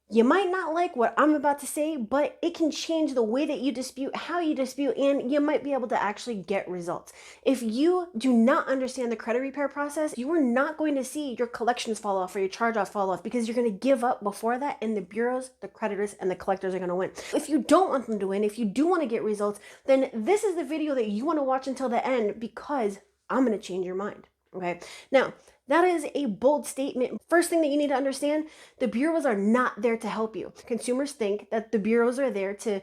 You might not like what I'm about to say, but it can change the way that you dispute, how you dispute, and you might be able to actually get results. If you do not understand the credit repair process, you are not going to see your collections fall off or your charge off fall off because you're going to give up before that, and the bureaus, the creditors, and the collectors are going to win. If you don't want them to win, if you do want to get results, then this is the video that you want to watch until the end because I'm going to change your mind. Okay. Now, that is a bold statement. First thing that you need to understand, the bureaus are not there to help you. Consumers think that the bureaus are there to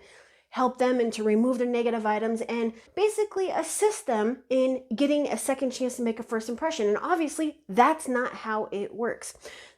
help them and to remove their negative items and basically assist them in getting a second chance to make a first impression. And obviously, that's not how it works.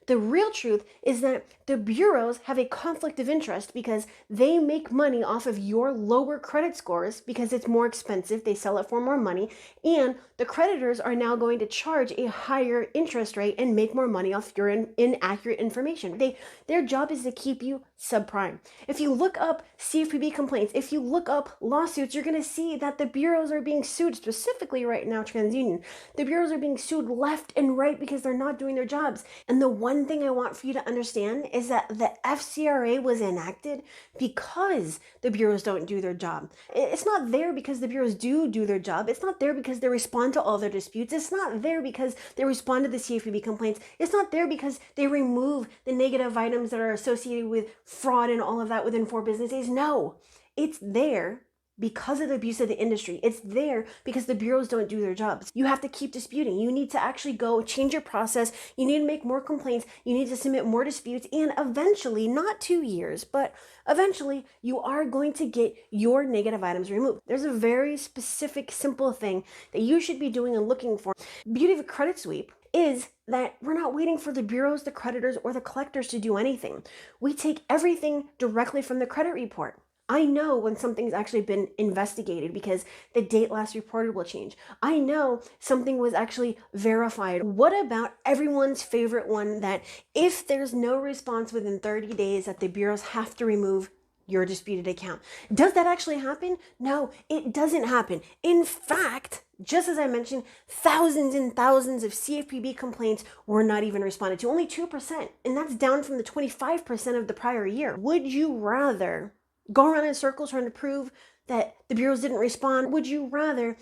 The real truth is that the bureaus have a conflict of interest because they make money off of your lower credit scores because it's more expensive. They sell it for more money. And the creditors are now going to charge a higher interest rate and make more money off your inaccurate information. Their job is to keep you subprime. If you look up CFPB complaints, if you look up lawsuits, you're going to see that the bureaus are being sued, specifically right now, TransUnion. The bureaus are being sued left and right because they're not doing their jobs. And the one thing I want for you to understand is that the FCRA was enacted because the bureaus don't do their job. It's not there because the bureaus do their job. It's not there because they respond to all their disputes. It's not there because they respond to the CFPB complaints. It's not there because they remove the negative items that are associated with fraud and all of that within 4 business days. No, it's there because of the abuse of the industry. It's there because the bureaus don't do their jobs. You have to keep disputing. You need to actually go change your process. You need to make more complaints. You need to submit more disputes. And eventually, not 2 years, but eventually you are going to get your negative items removed. There's a very specific, simple thing that you should be doing and looking for. The beauty of a credit sweep is that we're not waiting for the bureaus, the creditors, or the collectors to do anything. We take everything directly from the credit report. I know when something's actually been investigated because the date last reported will change. I know something was actually verified. What about everyone's favorite one that if there's no response within 30 days that the bureaus have to remove your disputed account? Does that actually happen? No, it doesn't happen. In fact, just as I mentioned, thousands and thousands of CFPB complaints were not even responded to, only 2%, and that's down from the 25% of the prior year. Would you rather go around in circles trying to prove that the bureaus didn't respond? Would you rather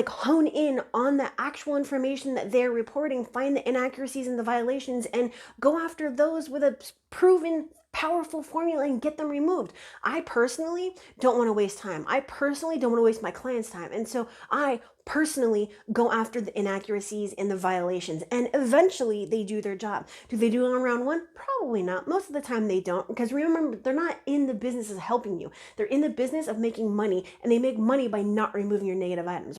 hone in on the actual information that they're reporting, find the inaccuracies and the violations, and go after those with a proven powerful formula and get them removed? I personally don't want to waste time. I personally don't want to waste my clients' time. And so I personally go after the inaccuracies and the violations, and eventually they do their job. Do they do it on round 1? Probably not. Most of the time they don't, because remember, they're not in the business of helping you. They're in the business of making money, and they make money by not removing your negative items.